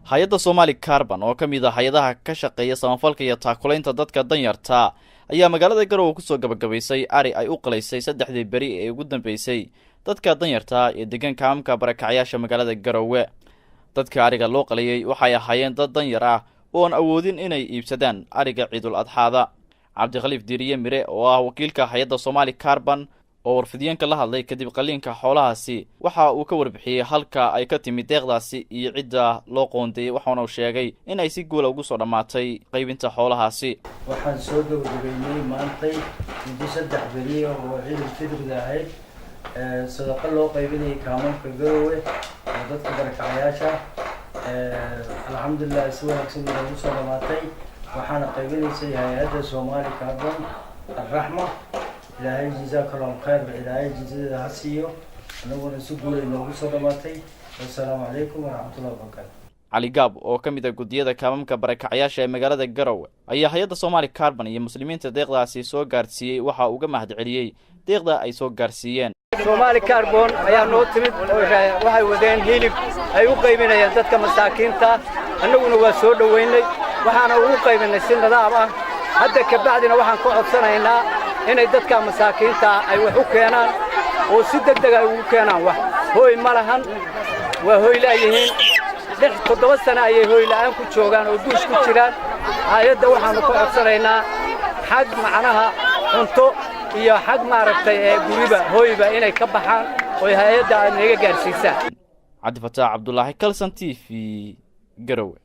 hay-adda Somali Carbon oo ka mid ah hay'adaha ka shaqeeya samafalka iyo taakulaynta dadka danyarta ayaa magaalada Garowe ku soo gabagabaysay ari ay u qalaysay 3 bari ee ugu dambeysay dadka danyarta ee deegaanka amka barakacayaasha magaalada Garowe. dadka ariga loo qalayay waxay ahaayeen dad danyar ah oo aan awoodin inay iibsadaan ariga Ciidul Adxaada. Cabdi Khaliif Diiriye Mire oo ah wakiilka hay'adda Somali Carbon oo warfidiyeenka la hadlay kadib qaliinka xoolahaasi waxa uu ka warbixiyay halka ay ka timid deeqdaasi iyo cidda loo qoondeeyay waxaana uu sheegay in ay si guul ugu soo dhamaatay qaybinta xoolahaasi. waxaan soo gabagabeynay maantay muddo 3 bari oo Ciidul Fidriga ahayd sadaqa loo qaybinay kaamanka Garowe dadka barakacayaasha alxamdulillah si wanaagsan ugu soo dhamaatay waxaana qaybinaysay hay'adda Somali Carbon الرحمة إلهي جزاك الله خير إلهي جزاك هسيو أنا سجول إنه صدماتي والسلام عليكم ورحمة الله وبركاته. علي جاب oo kamid ah gudiyada kaamamka barakacayaasha ee magaalada Garowe ayaa hay'adda Somali Carbon iyo muslimiinta deeqdaasi soo gaarsiiyay waxa uu uga mahadceliyay deeqda ay soo gaarsiiyeen. Somali Carbon ayaa noo timid waxay wadeen hilib ay u qaybinayaan dadka masaakiinta annaguna waa soo dhaweynay waxaana ugu qaybinay si nadaam ah hadda ka bacdina waxaan ku codsanaynaa inay dadka masaakiinta ay wax u keenaan oo si degdeg ah ugu keenaan wax hooy ma lahan waa hooy laayihiin 7 sano ayay hooy la'aan ku joogaan oo duus ku jiraan hay'adda waxaan ku codsanaynaa xag macnaha cunto iyo xag maaragtay ee guriba hooyba inay ka baxaan oo hay'adda naga gaarsiisaan. Cabdi Fataax Cabdullaahi Kalsan TV Garowe.